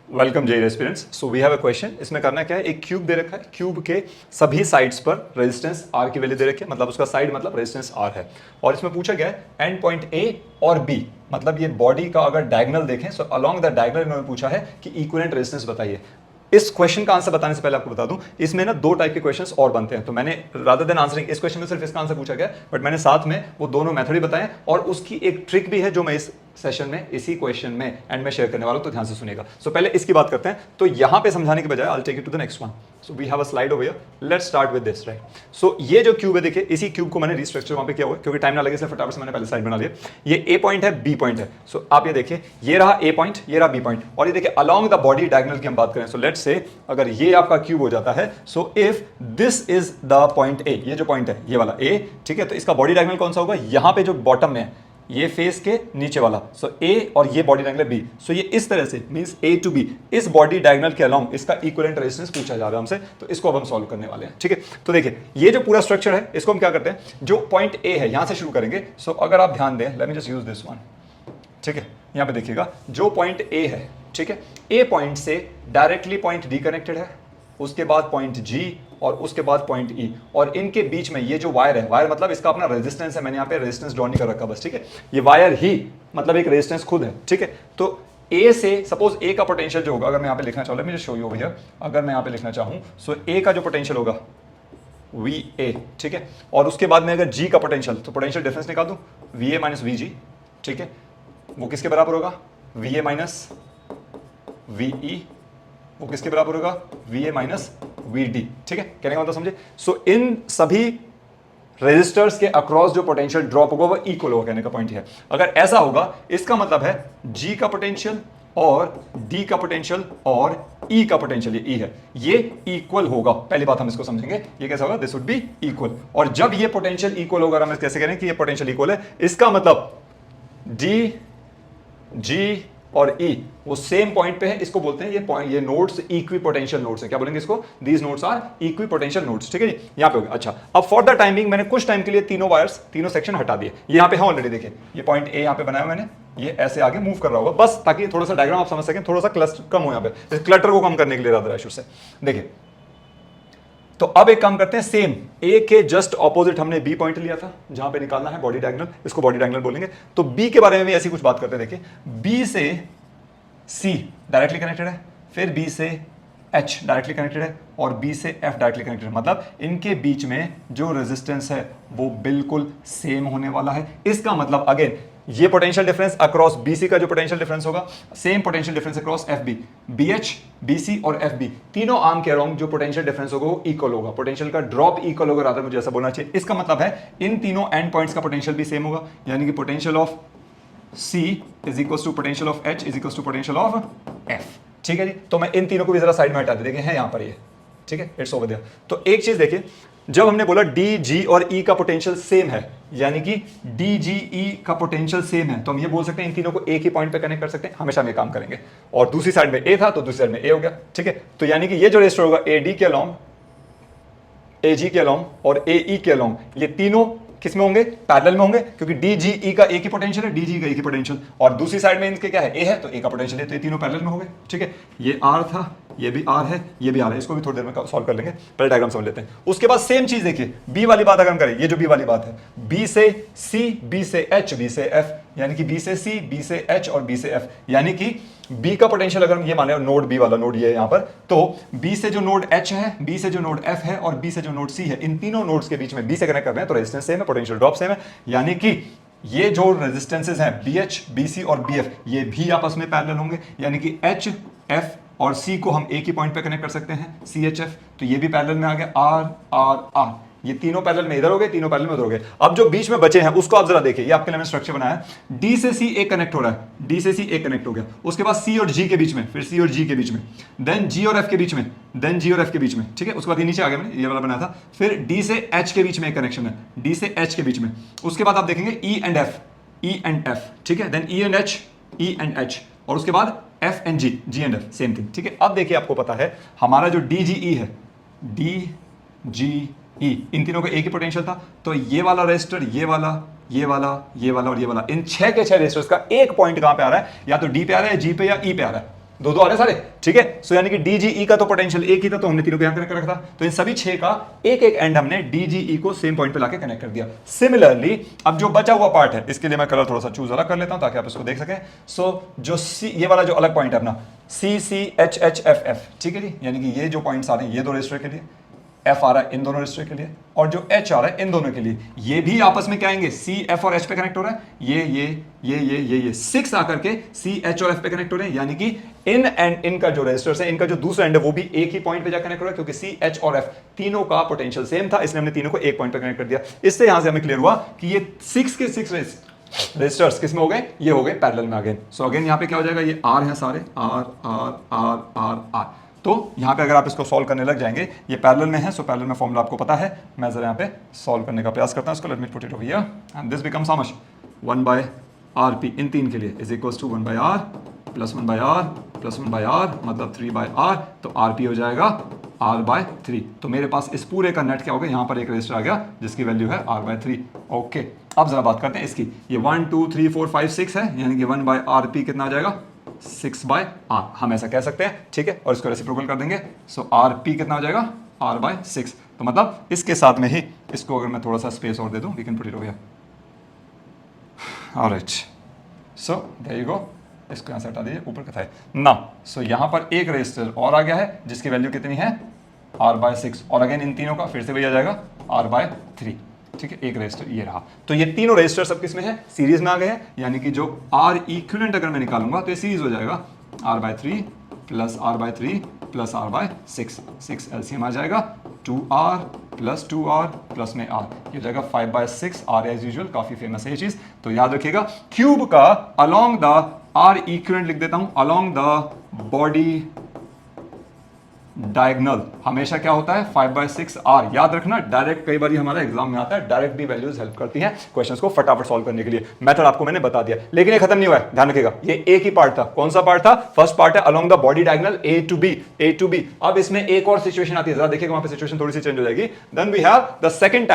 Welcome JEE aspirants. So we have a question. इसमें करना क्या है, एक क्यूब दे रखा है, क्यूब के सभी साइड्स पर रेजिस्टेंस आर की वैल्यू दे रखी है, मतलब उसका साइड मतलब रेजिस्टेंस आर है। और इसमें पूछा गया है एंड पॉइंट ए और बी, मतलब ये बॉडी का अगर डायगोनल देखें, सो अलोंग द डायगोनल इन्होंने पूछा है कि इक्विवेलेंट रेजिस्टेंस बताइए। इस क्वेश्चन का आंसर बताने से पहले आपको बता दूं, इसमें ना दो टाइप के क्वेश्चंस और बनते हैं। तो मैंने रादर देन आंसरिंग इस क्वेश्चन में सिर्फ इसका आंसर पूछा गया, बट मैंने साथ में वो दोनों मेथड ही बताए और उसकी एक ट्रिक भी है जो मैं इस सेशन में, इसी क्वेश्चन में एंड में शेयर करने वाला हूं, तो ध्यान से सुनिएगा। सो पहले इसकी बात करते हैं। तो यहां पे समझाने के बजाय I will take you to the next one. So we have a slide over here, let's start with this, right. So ये जो क्यूब है, देखिए इसी क्यूब को मैंने रिस्ट्रक्चर वहां पे किया हुआ है, क्योंकि टाइम ना लगे इसलिए फटाफट से मैंने पहले स्लाइड बना लिया। ये ए पॉइंट है, बी पॉइंट है। सो आप ये देखिए, ये रहा ए पॉइंट, ये रहा बी पॉइंट, और ये देखिए अलोंग द बॉडी डायगोनल की हम बात करें। सो लेट्स से अगर ये आपका क्यूब हो जाता है, so if this is the point A, ये जो पॉइंट है ये वाला ए, ठीक है, तो इसका बॉडी डायगोनल कौन सा होगा, यहां पे जो बॉटम में है, ये फेस के नीचे वाला, सो ए, और ये बॉडी डायगोनल बी। सो ये इस तरह से मींस ए टू बी, इस बॉडी डायगोनल के अलोंग इसका इक्विवेलेंट रेजिस्टेंस पूछा जा रहा है हमसे, तो इसको अब हम सॉल्व करने वाले हैं, ठीक है। तो देखिए ये जो पूरा स्ट्रक्चर है, इसको हम क्या करते हैं, जो पॉइंट ए है यहां से शुरू करेंगे। सो अगर आप ध्यान दें, late me just use this one, ठीक है। यहां पे देखिएगा जो पॉइंट ए है, ठीक है, ए पॉइंट से डायरेक्टली पॉइंट डी कनेक्टेड है, उसके बाद पॉइंट जी, और उसके बाद पॉइंट ई, और इनके बीच में ये जो वायर है, वायर मतलब इसका अपना रेजिस्टेंस है, मैंने यहाँ पे रेजिस्टेंस ड्रॉ नहीं कर रखा बस, ठीक है। ये वायर ही मतलब एक रेजिस्टेंस खुद है, ठीक है। तो ए से सपोज ए का पोटेंशियल जो होगा, अगर मैं यहाँ पे लिखना चाहूँ, मुझे शो यू भैया, अगर मैं यहाँ पे लिखना चाहूँ, सो ए का जो पोटेंशियल होगा वी ए, ठीक है, और उसके बाद में अगर जी का पोटेंशियल, तो पोटेंशियल डिफरेंस निकाल दूँ, V A minus V G, ठीक है, वो किसके बराबर होगा, V A minus V E, वो किसके बराबर होगा, V A minus V D, ठीक है। कहने का मतलब समझे। सो इन सभी रेजिस्टर्स के अक्रॉस जो पोटेंशियल ड्रॉप होगा वो इक्वल होगा, कहने का पॉइंट है। अगर ऐसा होगा, इसका मतलब है जी का पोटेंशियल और डी का पोटेंशियल और ई का पोटेंशियल, ये ई है, ये इक्वल होगा। पहली बात हम इसको समझेंगे, ये कैसा होगा, दिस वुड बी इक्वल। और जब ये पोटेंशियल इक्वल होगा, हम कैसे कह रहे हैं कि ये पोटेंशियल इक्वल है, इसका मतलब डी, जी और ई वो सेम पॉइंट पे है, इसको बोलते हैं ये नोड्स इक्वी पोटेंशियल नोड्स है। क्या बोलेंगे इसको, these nodes are equipotential nodes, ठीक है जी। यहां पे हो गया। अच्छा, अब फॉर द टाइमिंग मैंने कुछ टाइम के लिए तीनों वायर्स, तीनों सेक्शन हटा दिए। यहां पे है ऑलरेडी, देखिए ये पॉइंट ए यहां पे बनाया मैंने, ये ऐसे आगे मूव कर रहा होगा बस, ताकि थोड़ा सा डायग्राम आप समझ सकें, थोड़ा सा क्लस्टर कम हो, यहां पे क्लटर को कम करने के लिए रादर आई शुड से। देखिए तो अब एक काम करते हैं, सेम ए के जस्ट ऑपोजिट हमने बी पॉइंट लिया था, जहां पे निकालना है बॉडी डायगोनल, इसको बॉडी डायगोनल बोलेंगे। तो बी के बारे में भी ऐसी कुछ बात करते हैं। देखिए बी से सी डायरेक्टली कनेक्टेड है, फिर बी से एच डायरेक्टली कनेक्टेड है, और बी से एफ डायरेक्टली कनेक्टेड है, मतलब इनके बीच में जो रेजिस्टेंस है वो बिल्कुल सेम होने वाला है। इसका मतलब अगेन ये पोटेंशियल डिफरेंस अक्रॉस बीसी का जो पोटेंशियल डिफरेंस होगा, same potential difference across FB, BH, BC और एफबी, तीनों आर्म के अराउंड जो पोटेंशियल डिफरेंस होगा वो इक्वल होगा। पोटेंशियल का ड्रॉप इक्वल होगा, रादर मुझे ऐसा बोलना चाहिए। इसका मतलब है इन तीनों एंड पॉइंट्स का पोटेंशियल भी सेम होगा, यानी कि potential of C is equal to potential of H is equal to potential of F, ठीक है जी। तो मैं इन तीनों को भी जरा साइड में हटा दे, देखें है यहां पर ये, ठीक है, इट्स ओवर देयर। तो एक चीज देखिए, जब हमने बोला D, G और E का पोटेंशियल सेम है, यानी कि D, G, E का पोटेंशियल सेम है, तो हम ये बोल सकते हैं इन तीनों को एक ही पॉइंट पे कनेक्ट कर सकते हैं, हमेशा हम ये काम करेंगे। और दूसरी साइड में A था तो दूसरी साइड में A हो गया, ठीक है। तो यानी कि ये जो रेजिस्टर होगा AD के अलोंग, AG के अलोंग और AE के अलोंग, ये तीनों किस में होंगे, पैरेलल में होंगे, क्योंकि डी जी ई का एक ही पोटेंशियल है, डी जी का एक ही पोटेंशियल, और दूसरी साइड में इनके क्या है, ए है, तो ए का पोटेंशियल है, तो ये तीनों पैरेलल में हो गए, ठीक है। ये आर था, ये भी आर है, ये भी आर है, इसको भी थोड़ी देर में सॉल्व कर लेंगे, पहले डायग्राम समझ लेते हैं। उसके बाद सेम चीज देखिए, बी वाली बात अगर हम करें, ये जो बी वाली बात है, बी से सी, बी से एच, बी से एफ, यानी कि बी से सी, बी से एच और बी से एफ, यानी कि बी का पोटेंशियल अगर हम ये माने नोड बी वाला नोड ये है यहां पर, तो बी से जो नोड एच है, बी से जो नोड एफ है और बी से जो नोड सी है, इन तीनों नोड्स के बीच में बी से कनेक्ट कर रहे हैं, तो रेजिस्टेंस सेम है, पोटेंशियल ड्रॉप सेम है, यानी कि ये जो रेजिस्टेंसेस हैं बीएच, बीसी और बीएफ, ये भी आपस में पैरेलल होंगे, यानी कि एच, एफ और सी को हम एक ही पॉइंट पे कनेक्ट कर सकते हैं, सी एच एफ, तो ये भी पैरेलल में आ गया, आर आर आर, ये तीनों पैरेलल में इधर हो गए, तीनों पैरेलल में उधर हो गए। अब जो बीच में बचे हैं उसको आप जरा देखिए, ये आपके लिए मैंने स्ट्रक्चर बनाया है, डी से सी ए कनेक्ट हो रहा है, डी से सी ए कनेक्ट हो गया, उसके बाद सी और जी के बीच में, फिर सी और जी के बीच में, देन जी और एफ के बीच में, देन जी और एफ के बीच में, ठीक है। उसके बाद ये नीचे आ गया, मैंने ये वाला बनाया था, फिर डी से एच के बीच में एक कनेक्शन है, डी से एच के बीच में, उसके बाद आप देखेंगे E and F, E and F, ठीक है, then E and H, E and H, और उसके बाद F and G, G and F, same thing, ठीक है। अब देखिए आपको पता है हमारा जो डी जी ई है, डी जी ई, इन तीनों का एक ही पोटेंशियल था, तो ये वाला रेजिस्टर, ये वाला, ये वाला, ये वाला और ये वाला, इन 6 के 6 रेजिस्टर्स का एक पॉइंट कहां पे आ रहा है, या तो डी पे आ रहा है, जी पे या ई पे आ रहा है, दो दो आ रहे सारे, ठीक है। सो यानी कि DGE का तो पोटेंशियल एक ही था, तो हमने तीनों को यहां कनेक्ट कर रखा था। तो इन सभी 6 का एक एक एंड हमने DGE को सेम पॉइंट पे लाके कनेक्ट कर दिया। सिमिलरली अब जो बचा हुआ पार्ट है, इसके लिए मैं कलर थोड़ा सा चूज अलग कर लेता हूं ताकि आप इसको देख सकें। सो जो सी, ये वाला जो अलग पॉइंट है अपना CCHHFF, ठीक है जी, यानी कि ये जो पॉइंट्स आ रहे हैं ये दो रजिस्टर के लिए, F आ रहा है इन दोनों रजिस्टर के लिए, और जो H आ रहा है इन दोनों के लिए, ये भी आपस में क्या आएंगे, C F और H पे कनेक्ट हो रहा है, ये 6 आकर के C H और F पे कनेक्ट हो रहे हैं, यानी कि इन एंड इनका जो रजिस्टर्स है, इनका जो दूसरा एंड है वो भी एक ही पॉइंट पे जा कनेक्ट हो रहा है, क्योंकि C H और F तीनों का पोटेंशियल सेम था, इसलिए हमने तीनों को एक पॉइंट पे कनेक्ट कर दिया। इससे यहां से हमें क्लियर हुआ कि ये 6 के 6 रजिस्टर्स किस में हो गए, ये हो गए पैरेलल में। अगेन सो अगेन यहाँ पे क्या हो जाएगा, ये R है सारे, R R R R R। तो यहाँ पे अगर आप इसको सॉल्व करने लग जाएंगे, ये पैरेलल में है, सो पैरेलल में फॉर्मूला आपको पता है। मैं जरा यहाँ पे सॉल्व करने का प्रयास करता हूँ इसको। Let me put it over here and this becomes how much, 1/RP इन तीन के लिए is equals to 1/R plus 1/R plus 1/R मतलब 3/R, तो RP हो जाएगा R/3। तो मेरे पास इस पूरे का नेट क्या हो गया, यहाँ पर एक रजिस्टर आ गया जिसकी वैल्यू है R/3। ओके, अब जरा बात करते हैं इसकी। ये 1 2 3 4 5 6 है, यानी कि 1/RP कितना आ जाएगा, 6/R, हम ऐसा कह सकते हैं, ठीक है। और इसको रेसिप्रोकल कर देंगे, सो RP कितना हो जाएगा, R/6। तो मतलब इसके साथ में ही इसको अगर मैं थोड़ा सा स्पेस और दे दूं, we can put it over here, alright. So there you go, इसको यहां से हटा दीजिए, ऊपर का था ना। सो यहां पर एक रजिस्टर और आ गया है जिसकी वैल्यू कितनी है, R/6, और अगेन इन तीनों का फिर से वही आ जाएगा R/3, ठीक है। एक रजिस्टर ये रहा, तो ये तीनों रजिस्टर सब किस में है, सीरीज में आ गए हैं, यानी कि जो R इक्विवेलेंट अगर मैं निकालूंगा तो ये सीरीज हो जाएगा R/3 plus R/3 plus R/6, 6 LCM आ जाएगा, 2R प्लस 2R प्लस में R, ये हो जाएगा 5/6 R एज यूजुअल, काफी फेमस है ये चीज। तो याद रखिएगा, क्यूब का अलोंग द R इक्विवेलेंट लिख देता हूं, अलोंग द बॉडी डायगोनल हमेशा क्या होता है, 5/6 R। याद रखना, डायरेक्ट कई बार हमारा एग्जाम में आता है, डायरेक्ट भी वैल्यूज हेल्प करती हैं क्वेश्चंस को फटाफट सॉल्व करने के लिए। मेथड आपको मैंने बता दिया, लेकिन ये खत्म नहीं हुआ है, ध्यान रखिएगा। ये एक ही पार्ट था, कौन सा पार्ट था, फर्स्ट पार्ट है along the body diagonal A to B। अब इसमें एक और सिचुएशन आती है, जरा देखिएगा, वहां पे सिचुएशन थोड़ी सी चेंज हो जाएगी। Then we have the second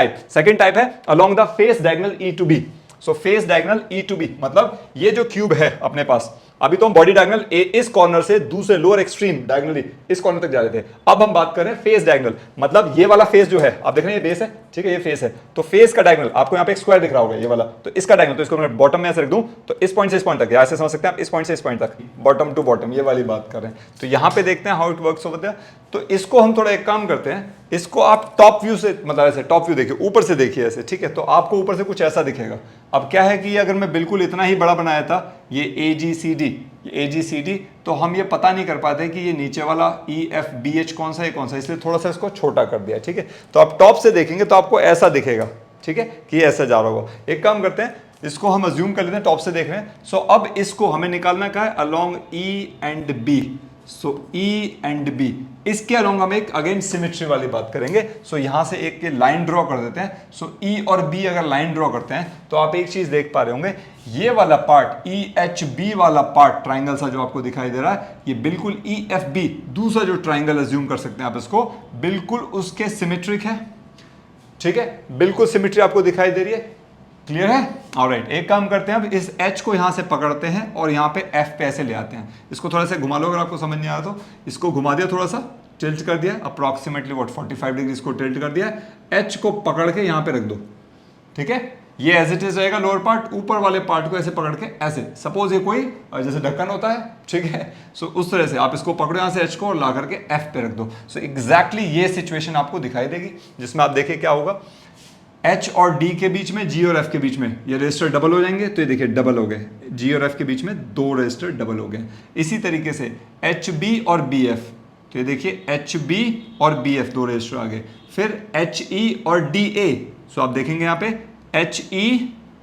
type है along the face diagonal E to B। So face diagonal E to B मतलब ये जो क्यूब है अपने पास, अभी तो हम बॉडी डायगोनल इस कॉर्नर से दूसरे लोअर एक्सट्रीम डायगोनली इस कॉर्नर तक जा रहे थे। अब हम बात कर रहे हैं फेस डायगोनल, मतलब ये वाला फेस जो है, आप देख रहे हैं ये बेस है, ठीक है, ये फेस है, तो फेस का डायगोनल आपको यहाँ पे एक स्क्वायर दिख रहा होगा ये वाला, तो इसका डायगोनल, तो इसको मैं बॉटम में ऐसे रख दूं, तो इस पॉइंट से इस पॉइंट तक, ऐसे समझ सकते हैं आप, इस पॉइंट से इस पॉइंट तक, बॉटम टू बॉटम, ये वाली बात कर रहे हैं। तो यहाँ पे देखते हैं how it works over there. तो इसको हम थोड़ा एक काम करते हैं, इसको आप टॉप व्यू से, मतलब ऐसे टॉप व्यू देखिए, ऊपर से देखिए ऐसे, ठीक है, तो आपको ऊपर से कुछ ऐसा दिखेगा। अब क्या है कि अगर मैं बिल्कुल इतना ही बड़ा बनाया था, ये AGCD, तो हम ये पता नहीं कर पाते कि ये नीचे वाला EFBH कौन सा है कौन सा, इसलिए थोड़ा सा इसको छोटा कर दिया, ठीक है। तो आप टॉप से देखेंगे तो आपको ऐसा दिखेगा, ठीक है, कि ऐसा जा रहा होगा। एक काम करते हैं, इसको हम अज्यूम कर लेते हैं टॉप से देख रहे हैं। सो अब इसको हमें निकालना क्या है, along E and B। So E and B, इसके अलोंग हम एक अगेन सिमेट्री वाली बात करेंगे। सो यहां से एक लाइन ड्रॉ कर देते हैं। सो E और B अगर लाइन ड्रॉ करते हैं तो आप एक चीज देख पा रहे होंगे, ये वाला पार्ट EHB वाला पार्ट ट्राइंगल सा जो आपको दिखाई दे रहा है, ये बिल्कुल EFB दूसरा जो ट्राइंगल अज्यूम कर सकते हैं आप इसको, बिल्कुल उसके सिमेट्रिक है, ठीक है, बिल्कुल सिमेट्री आपको दिखाई दे रही है। क्लियर है, ऑलराइट। एक काम करते हैं, अब इस H को यहां से पकड़ते हैं और यहां पे F पे ऐसे ले आते हैं। इसको थोड़ा सा घुमा लो, अगर आपको समझ नहीं आ रहा तो इसको घुमा दिया, थोड़ा सा टिल्ट कर दिया, अप्रॉक्सीमेटली 45 डिग्री इसको टिल्ट कर दिया, H को पकड़ के यहां पे रख दो, ठीक है। ये एज इट इज रहेगा लोअर पार्ट, ऊपर वाले पार्ट को ऐसे पकड़ के ऐसे, सपोज ये कोई जैसे ढक्कन होता है, ठीक है, सो उस तरह से आप इसको पकड़ो यहां से H को और ला करके F पे रख दो। सो एग्जैक्टली ये सिचुएशन आपको दिखाई देगी, जिसमें आप देखिए क्या होगा, H और D के बीच में, G और F के बीच में ये रजिस्टर डबल हो जाएंगे, तो ये देखिए डबल हो गए, G और F के बीच में दो रजिस्टर डबल हो गए। इसी तरीके से HB और BF, तो ये देखिए HB और BF दो रजिस्टर आ गए। फिर HE और DA, सो आप देखेंगे यहाँ पे HE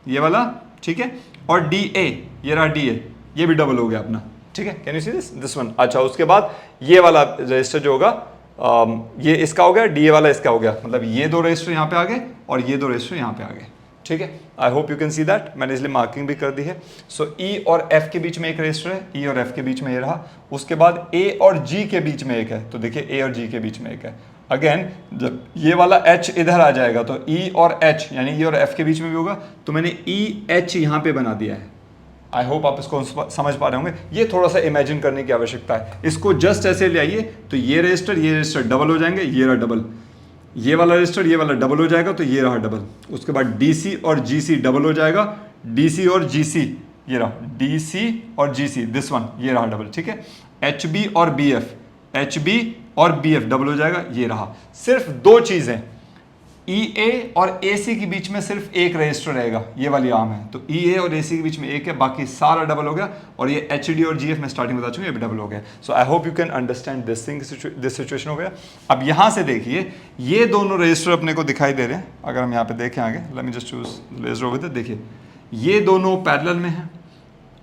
ये वाला, ठीक है, और DA ये रहा DA, ये भी डबल हो गया अपना, ठीक है। Can you see this one. अच्छा, उसके बाद ये वाला रजिस्टर जो होगा, ये इसका हो गया, DA वाला इसका हो गया, मतलब ये दो रजिस्टर यहाँ पे आ गए और ये दो रजिस्टर यहाँ पे आ गए, ठीक है। आई hope you can see that, मैंने इसलिए मार्किंग भी कर दी है। सो E और F के बीच में एक रजिस्टर है, E और F के बीच में ये रहा। उसके बाद A और G के बीच में एक है, तो देखिए A और G के बीच में एक है। अगेन जब ये वाला H इधर आ जाएगा तो E और H यानी E और F के बीच में भी होगा, तो मैंने EH यहाँ पे बना दिया है, आई होप आप इसको समझ पा रहे होंगे। ये थोड़ा सा इमेजिन करने की आवश्यकता है। इसको जस्ट ऐसे ले आइए तो ये रजिस्टर डबल हो जाएंगे, ये रहा डबल, ये वाला रजिस्टर ये वाला डबल हो जाएगा तो ये रहा डबल। उसके बाद डीसी और जीसी डबल हो जाएगा, डीसी और जीसी ये रहा, डीसी और जीसी दिस वन ये रहा डबल, ठीक है। एचबी और बीएफ, एचबी और बीएफ डबल हो जाएगा, ये रहा। सिर्फ दो चीजें, ईए और एसी के बीच में सिर्फ एक रजिस्टर रहेगा, ये वाली आर्म है, तो ईए और एसी के बीच में एक है, बाकी सारा डबल हो गया। और ये एचडी और जीएफ में स्टार्टिंग बता चुका हूं, ये भी डबल हो गया। So I hope you can understand this thing, this situation हो गया। अब यहां से देखिए ये दोनों रजिस्टर अपने को दिखाई दे रहे हैं। अगर हम यहाँ पे देखें आगे, let me just choose register over there, देखिए ये दोनों पैरेलल में है,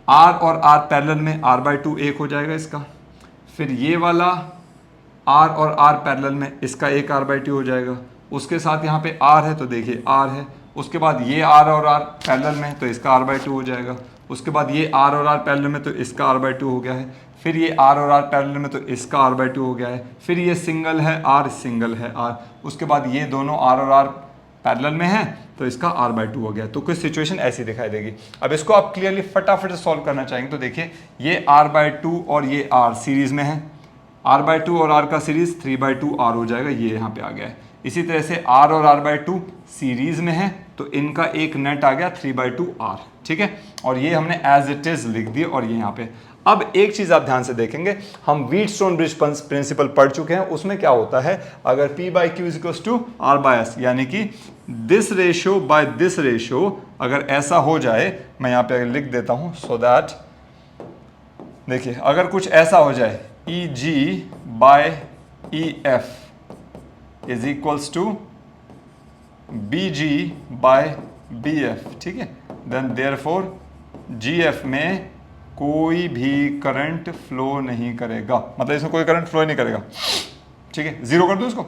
आर और आर पैरेलल में, r/2 एक हो जाएगा इसका। फिर ये वाला आर और आर पैरेलल में, इसका एक r/2 हो जाएगा। उसके साथ यहाँ पे r है तो देखिए r है। उसके बाद ये r और r पैरेलल में तो इसका r/2 हो जाएगा। उसके बाद ये r और r पैरेलल में तो इसका r/2 हो गया है। फिर ये r और r पैरेलल में तो इसका r/2 हो गया है। फिर ये सिंगल है r, सिंगल है r। उसके बाद ये दोनों r और r पैरेलल में है तो इसका r/2 हो गया। तो कुछ सिचुएशन ऐसी दिखाई देगी। अब इसको आप क्लियरली फटाफट से सॉल्व करना चाहेंगे तो देखिए ये r/2 और ये r सीरीज में है, r/2 और r का सीरीज 3/2 r हो जाएगा, ये यहाँ पे आ गया है। इसी तरह से r और r/2 सीरीज में है तो इनका एक नेट आ गया 3/2 r, ठीक है। और ये हमने एज इट इज लिख दिया। और ये यहाँ पे अब एक चीज आप ध्यान से देखेंगे, हम व्हीटस्टोन ब्रिज प्रिंसिपल पढ़ चुके हैं। उसमें क्या होता है, अगर P/Q is equals to R/S, यानी कि this ratio by this ratio अगर ऐसा हो जाए, मैं यहाँ पे लिख देता हूं सो दैट, देखिए अगर कुछ ऐसा हो जाए EG/EF is equals to BG/BF, ठीक है, देन देयरफॉर GF में कोई भी करंट फ्लो नहीं करेगा, मतलब इसमें कोई करंट फ्लो नहीं करेगा, ठीक है। जीरो कर दो इसको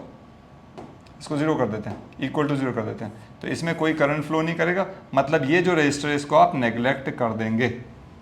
जीरो कर देते हैं, इक्वल टू जीरो कर देते हैं, तो इसमें कोई करंट फ्लो नहीं करेगा। मतलब ये जो रजिस्टर है इसको आप नेग्लेक्ट कर देंगे,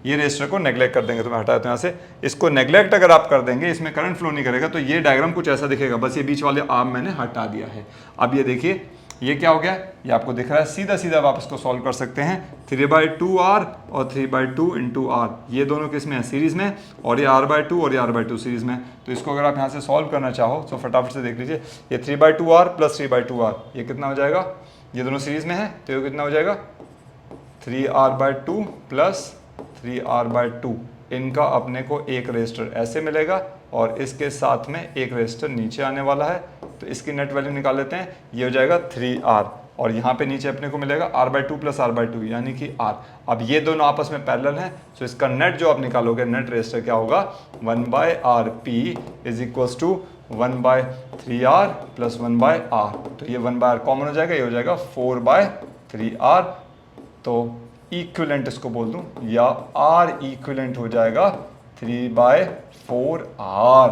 ये रजिस्टर को नेग्लेक्ट कर देंगे। तो मैं हटा देता हूं यहाँ से, इसको नेग्लेक्ट अगर आप कर देंगे, इसमें करंट फ्लो नहीं करेगा, तो ये डायग्राम कुछ ऐसा दिखेगा। बस ये बीच वाले आर्म मैंने हटा दिया है। अब ये देखिए ये क्या हो गया, ये आपको दिख रहा है। सीधा सीधा आप इसको सॉल्व कर सकते हैं, 3/2r और 3/2 इंटू r, ये दोनों किस में है, सीरीज में, और ये r/2 और ये r/2 सीरीज में। तो इसको अगर आप यहाँ से सॉल्व करना चाहो तो फटाफट से देख लीजिए, ये 3/2r प्लस 3/2r, ये कितना हो जाएगा, ये दोनों सीरीज में है तो ये कितना हो जाएगा 3r/2 प्लस 3r/2। इनका अपने को एक रजिस्टर ऐसे मिलेगा और इसके साथ में एक रजिस्टर नीचे आने वाला है, तो इसकी नेट वैल्यू निकाल लेते हैं। ये हो जाएगा 3r और यहाँ पे नीचे अपने को मिलेगा r/2 प्लस r/2 यानी कि r। अब ये दोनों आपस में पैरेलल हैं, तो इसका नेट जो आप निकालोगे, नेट रजिस्टर क्या होगा, 1/rp is equals to 1/3r plus 1/r। तो ये 1/r कॉमन हो जाएगा, ये हो जाएगा 4/3r। तो इक्विवेलेंट इसको बोल दूं, या r इक्विवेलेंट हो जाएगा 3/4r।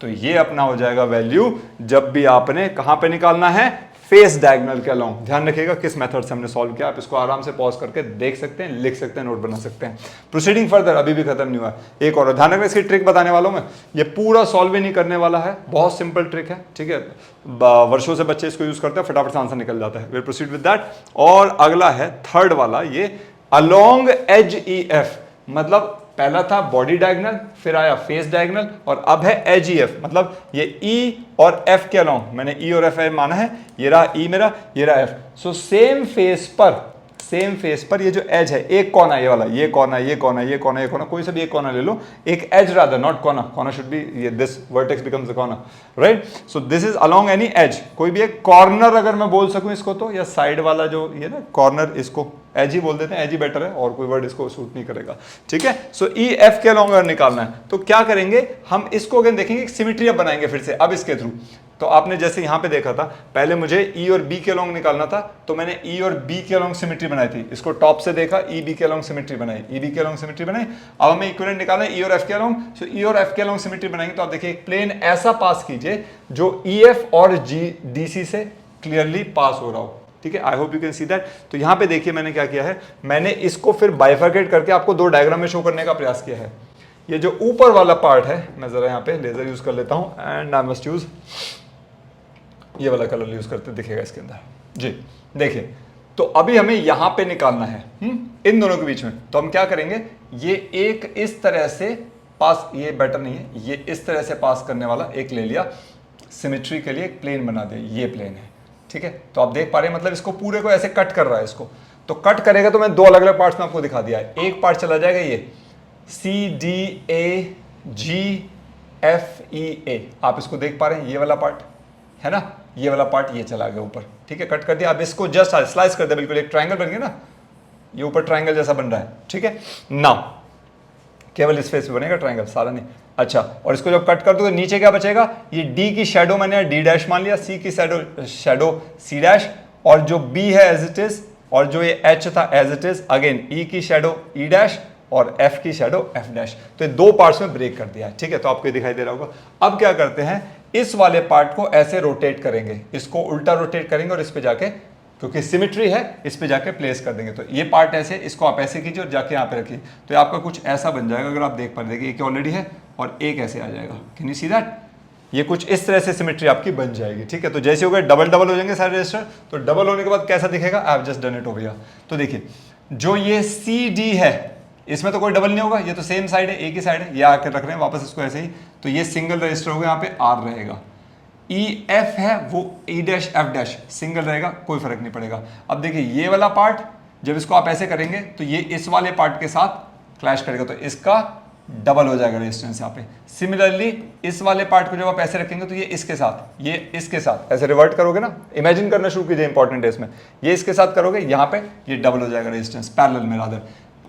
तो ये अपना हो जाएगा वैल्यू जब भी आपने कहां पे निकालना है, फेस डायगोनल के अलोंग। ध्यान रखिएगा किस मेथड से हमने सॉल्व किया। आप इसको आराम से पॉज करके देख सकते हैं, लिख सकते हैं, नोट बना सकते हैं। प्रोसीडिंग फर्दर अभी भी खत्म नहीं हुआ, एक और ध्यान रखना, इसकी ट्रिक बताने वाला हूं मैं। ये पूरा सॉल्व ही नहीं करने वाला है, बहुत सिंपल ट्रिक है, ठीक है। वर्षों से बच्चे इसको यूज करते हैं, फटाफट से आंसर निकल जाता है। Will proceed with that. और अगला है थर्ड वाला, ये अलोंग एज EF, मतलब पहला था बॉडी डायगोनल, फिर आया फेस डायगोनल, और अब है एज EF, मतलब ये E और F के अलोंग। मैंने E और F माना है, ये रहा E मेरा, ये रहा F। सो सेम फेस पर ये जो एज है, एक कोना ये वाला, ये कोना, ये कोना, ये कोना, ये कोना, कोई सा भी एक कोना ले लो, एक एज रादर, नॉट कोना, कोना शुड बी ये, दिस वर्टेक्स बिकम्स द कोना, right. So this is along any as, कोई भी एक कॉर्नर अगर मैं बोल सकूं इसको तो, या साइड वाला जो ये ना कॉर्नर, इसको एज ही बोल देते हैं, एज ही बेटर है, और कोई वर्ड इसको सूट नहीं करेगा, ठीक है। सो EF के अलोंग अगर निकालना है तो क्या करेंगे, हम इसको अगर देखेंगे, सिमेट्री अब बनाएंगे फिर से, अब इसके थ्रू। तो आपने जैसे यहां पे देखा था, पहले मुझे E और B के अलोंग निकालना था, तो मैंने E और B के अलोंग सिमेट्री बनाई थी। इसको टॉप से देखा, EB के अलोंग सिमेट्री बनाई, EB के अलोंग सिमेट्री बनाई। अब हमें इक्विवेलेंट निकालना है E और F के अलोंग। सो E और F के अलोंग सिमेट्री बनाएंगे तो आप देखिए एक प्लेन ऐसा पास कीजिए जो EF और DC से क्लियरली पास हो रहा हो, ठीक है। आई hope you can see that. तो यहां पे देखिए मैंने क्या किया है, मैंने इसको फिर बाइफरकेट करके आपको दो डायग्राम में शो करने का प्रयास किया है। ये जो ऊपर वाला पार्ट है, मैं जरा यहाँ पे लेजर यूज कर लेता हूं, एंड आई मस्ट यूज ये वाला कलर यूज करते, दिखेगा इसके अंदर जी। देखिए तो अभी हमें यहां पे निकालना है इन दोनों के बीच में। तो हम क्या करेंगे, ये एक इस तरह से पास, ये बेटर नहीं है, ये इस तरह से पास करने वाला एक ले लिया, सिमेट्री के लिए एक प्लेन बना दे, ये प्लेन है, ठीक है। तो आप देख पा रहे हैं, मतलब इसको पूरे को ऐसे कट कर रहा है इसको। तो कट करेगा तो मैं दो अलग अलग पार्ट्स में आपको दिखा दिया है। एक पार्ट चला जाएगा ये CDAGFEA, आप इसको देख पा रहे हैं, ये वाला पार्ट है ना, ये वाला पार्ट ये चला गया ऊपर, ठीक है, कट कर दिया। अब इसको जस्ट स्लाइस कर दिया, बिल्कुल एक ट्रायंगल बन गया ना, ये ऊपर ट्रायंगल जैसा बन रहा है, ठीक है। नाउ केवल इस फेस पे बनेगा ट्रायंगल, सारा नहीं। अच्छा, और इसको जब कट कर दो तो नीचे क्या बचेगा, ये D की शेडो मैंने D डैश मान लिया, C की शेडो C डैश, और जो B है एज इट इज, और जो ये H था as it is, again E की शेडो E डैश और F की शेडो F डैश। तो ये दो पार्ट्स में ब्रेक कर दिया है, ठीक है। तो आपको ये दिखाई दे रहा होगा। अब क्या करते हैं, इस वाले पार्ट को ऐसे रोटेट करेंगे, इसको उल्टा रोटेट करेंगे और इस पे जाके, क्योंकि सिमेट्री है, इस पे जाके प्लेस कर देंगे। तो ये पार्ट ऐसे, इसको आप ऐसे कीजिए और जाके यहाँ पे रखिए, तो ये आपका कुछ ऐसा बन जाएगा। अगर आप देख पा रहे, एक ऑलरेडी है और एक ऐसे आ जाएगा, कैन यू सी दैट, ये कुछ इस तरह से सिमेट्री आपकी बन जाएगी, ठीक है। तो जैसे हो गए डबल डबल हो जाएंगे सारे रजिस्टर। तो डबल होने के बाद कैसा दिखेगा, I have just done it over here. तो देखिए, जो ये CD है, इसमें तो कोई डबल नहीं होगा, ये तो सेम साइड है, एक ही साइड है, ये आकर रख रहे हैं वापस इसको ऐसे ही। तो ये सिंगल रजिस्टर होगा, यहाँ पे R रहेगा। EF है वो E dash F dash single रहेगा, कोई फर्क नहीं पड़ेगा। अब देखिए ये वाला पार्ट, जब इसको आप ऐसे करेंगे तो ये इस वाले पार्ट के साथ क्लैश करेगा, तो इसका डबल हो जाएगा रेजिस्टेंस यहाँ पे। सिमिलरली इस वाले पार्ट को जब आप ऐसे रखेंगे तो ये इसके साथ, ये इसके साथ ऐसे रिवर्ट करोगे ना, इमेजिन करना शुरू कीजिए, इंपॉर्टेंट है इसमें, ये इसके साथ करोगे, यहाँ पे ये डबल हो जाएगा रेजिस्टेंस, पैरेलल में रादर,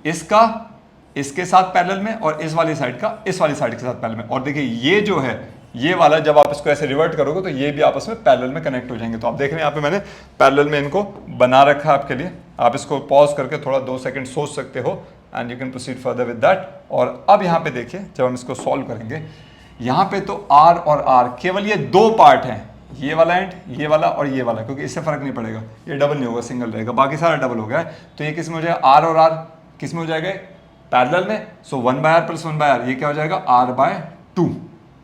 इसका इसके साथ पैरेलल में और इस वाली साइड का इस वाली साइड के साथ पैरेलल में। और देखिए ये जो है, ये वाला जब आप इसको ऐसे रिवर्ट करोगे तो ये भी आपस में पैरेलल में कनेक्ट हो जाएंगे। तो आप देख रहे हैं यहाँ पे मैंने पैरेलल में इनको बना रखा है आपके लिए। आप इसको पॉज करके थोड़ा 2 सेकंड सोच सकते हो and you can proceed further with that. और अब यहाँ पे देखिए, जब हम इसको सॉल्व करेंगे, यहाँ पे तो R और R केवल ये दो पार्ट हैं, ये वाला एंड, ये वाला और ये वाला, क्योंकि इससे फर्क नहीं पड़ेगा, ये डबल नहीं होगा, सिंगल रहेगा, बाकी सारा डबल हो गया है। तो ये किस में हो जाएगा, R और R किस में हो जाएगा, पैरेलल में। सो 1/r + 1/r, ये क्या हो जाएगा, R/2,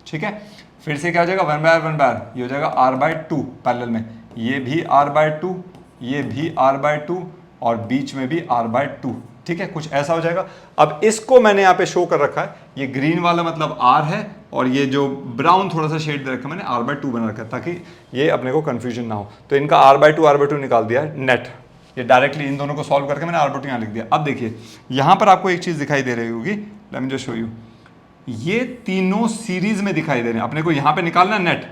ठीक है। फिर से क्या हो जाएगा, 1/r, ये हो जाएगा R/2 पैरेलल में, ये भी R/2, ये भी R/2 और बीच में भी R/2, ठीक है, कुछ ऐसा हो जाएगा। अब इसको मैंने यहाँ पे शो कर रखा है, ये ग्रीन वाला मतलब R है और ये जो ब्राउन थोड़ा सा शेड दे रखा है मैंने R/2 बना रखा है, ताकि ये अपने को कंफ्यूजन ना हो। तो इनका R/2 निकाल दिया है नेट, ये डायरेक्टली इन दोनों को सॉल्व करके मैंने R/2 यहाँ लिख दिया। अब देखिए यहाँ पर आपको एक चीज़ दिखाई दे रही होगी, late me just show you, ये तीनों सीरीज में दिखाई दे रहे हैं। अपने को यहाँ पे निकालना नेट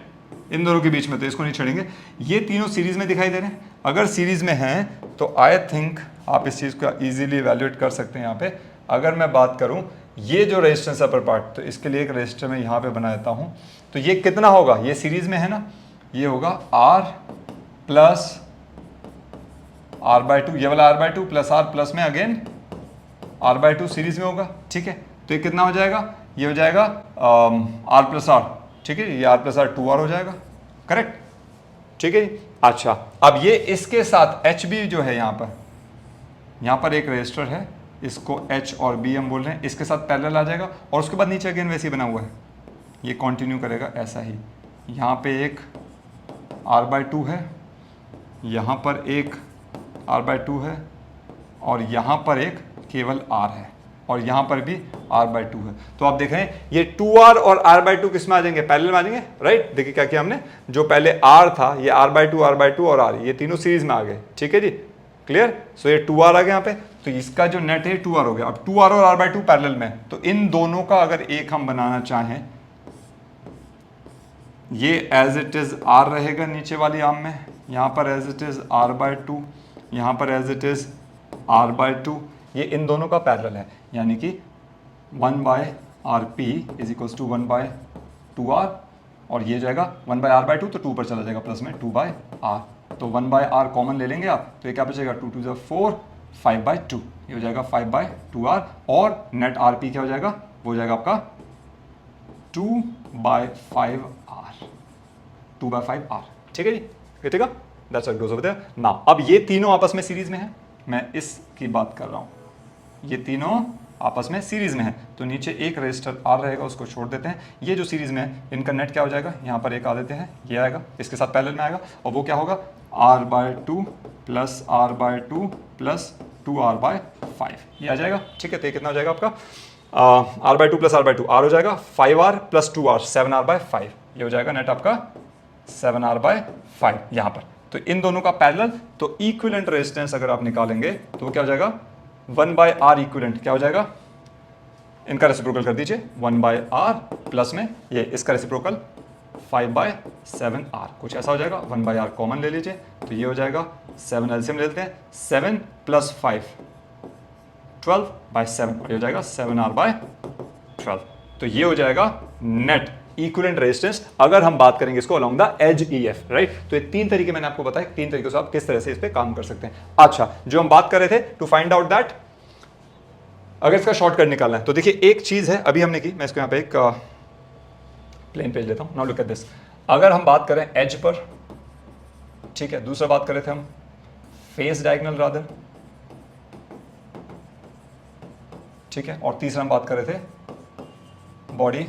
इन दोनों के बीच में, तो इसको नहीं छेड़ेंगे, ये तीनों सीरीज में दिखाई दे रहे हैं। अगर सीरीज में हैं तो आई थिंक आप इस चीज़ को ईजिली इवैल्यूएट कर सकते हैं। यहाँ पे अगर मैं बात करूँ, ये जो रेजिस्टेंस अपर पार्ट, तो इसके लिए एक रेजिस्टर मैं यहाँ पे बना देता हूँ। तो ये कितना होगा, ये सीरीज में है ना, ये होगा R + R/2, ये वाला R/2 + R प्लस में अगेन R/2 सीरीज में होगा, ठीक है। तो ये कितना हो जाएगा, ये हो जाएगा R + R, ठीक है, ये R + R 2R हो जाएगा, करेक्ट, ठीक है। अच्छा, अब ये इसके साथ HB जो है यहाँ पर एक रेजिस्टर है, इसको H और B हम बोल रहे हैं, इसके साथ पैरेलल आ जाएगा और उसके बाद नीचे अगेन वैसे ही बना हुआ है, ये कंटिन्यू करेगा ऐसा ही। यहाँ पे एक R/2 है, यहाँ पर एक R/2 है और यहाँ पर एक केवल R है और यहाँ पर भी R/2 है। तो आप देख रहे हैं ये 2R और R/2 किस में आ जाएंगे, पैरेलल में आ जाएंगे, राइट। देखिए क्या किया हमने, जो पहले R था, ये R/2 और R, ये तीनों सीरीज में आ गए, ठीक है जी, क्लियर। सो ये 2R आ गया यहाँ पे, तो इसका जो नेट है 2R हो गया। अब 2R और R/2 पैरेलल में, तो इन दोनों का अगर एक हम बनाना चाहें, ये एज इट इज R रहेगा नीचे वाली आर्म में, यहाँ पर एज इट इज R/2, यहाँ पर एज इट इज R/2, ये इन दोनों का पैरेलल है, यानी कि 1/RP = 1/2R, और ये जाएगा 1/R/2, तो 2 पर चला जाएगा प्लस में 2/R, तो 1/R कॉमन ले लेंगे आप, तो ये क्या बचेगा, 2 × 2 = 4, 5/2, ये हो जाएगा 5/2R, और नेट RP क्या हो जाएगा, वो हो जाएगा आपका 2/5R, ठीक है जी, ठीक है, that's what goes over there. Now अब ये तीनों आपस में सीरीज में है, मैं इसकी बात कर रहा हूँ, ये तीनों आपस में सीरीज में है, तो नीचे एक रेजिस्टर R रहेगा, उसको छोड़ देते हैं। ये जो सीरीज में है, इनका नेट क्या हो जाएगा, यहाँ पर एक आ देते हैं, ये आएगा, इसके साथ पैरेलल में आएगा, और वो क्या होगा, R/2 plus R by two plus 2r/5 ये आ जाएगा। ठीक है, तो ये कितना हो जाएगा आपका R by two plus R by two, R हो जाएगा 5r प्लस 2r 7r/5 ये हो जाएगा नेट आपका 7r/5 यहाँ पर। तो इन दोनों का पैरेलल, तो इक्विवेलेंट रेजिस्टेंस अगर आप निकालेंगे तो वो क्या हो जाएगा 1/r इक्विवेलेंट क्या हो जाएगा, इनका रेसिप्रोकल कर दीजिए 1/r प्लस में ये इसका रेसिप्रोकल 5/7r कुछ ऐसा हो जाएगा। 1/r कॉमन ले लीजिए तो ये हो जाएगा 7 एलसीएम ले लेते हैं, 7 प्लस 5 12/7 और ये हो जाएगा 7r/12। तो ये हो जाएगा नेट इक्विवेलेंट रेजिस्टेंस अगर हम बात करेंगे इसको along the edge EF, right. तो ये 3 तरीके मैंने आपको बताया, 3 तरीकों से आप किस तरह से इस पे काम कर सकते हैं। अच्छा, जो हम बात कर रहे थे टू फाइंड आउट दैट अगर इसका शॉर्टकट निकालना है तो देखिए एक चीज है अभी हमने की, मैं इसको यहाँ पे एक प्लेन पेज लेता हूँ। नाउ लुक एट दिस, अगर हम बात करें एज पर, ठीक है, दूसरा बात कर रहे थे हम फेस डायगोनल रादर, ठीक है, और तीसरा हम बात कर रहे थे बॉडी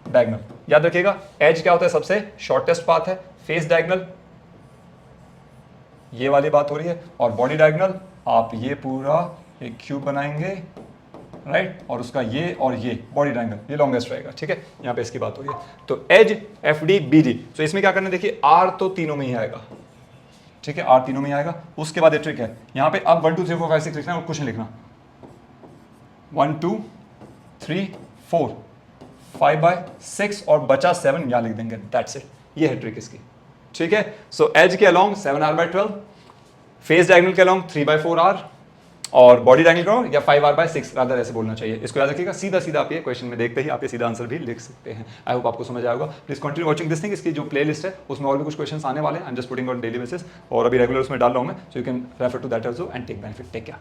डायगोनल। याद रखिएगा एज क्या होता है, सबसे शॉर्टेस्ट पाथ है, फेस डायगोनल ये वाली बात हो रही है, और बॉडी डायगोनल आप ये पूरा एक क्यूब बनाएंगे, राइट, और उसका ये और ये बॉडी डायगोनल ये लॉन्गेस्ट रहेगा। ठीक है, यहाँ पे इसकी बात हो रही है। तो एज FD BD, तो इसमें क्या करना है, देखिए R तो तीनों में ही आएगा, ठीक है, R तीनों में ही आएगा। उसके बाद ये ट्रिक है, यहाँ पे अब 1 2 3 4 5 6 लिखना और कुछ नहीं लिखना, 1 2 3 4 5/6 और बचा 7 यहाँ लिख देंगे, दैट्स इट, ये है ट्रिक इसकी। ठीक है, सो एज के अलोंग 7r/12, फेस डायगोनल के अलोंग 3/4r और बॉडी डायगोनल करो या 5r/6 रादर ऐसे बोलना चाहिए। इसको याद रखिएगा, सीधा सीधा आप ये क्वेश्चन में देखते ही आप ये सीधा आंसर भी लिख सकते हैं। आई होप आपको समझ आएगा। Please continue watching this thing. इसकी जो प्लेलिस्ट है उसमें और भी कुछ क्वेश्चंस आने वाले हैं, I am just putting on daily basis, और अभी रेगुलर उसमें डाल रहा हूं मैं, so you can refer to that also and take benefit. Take care.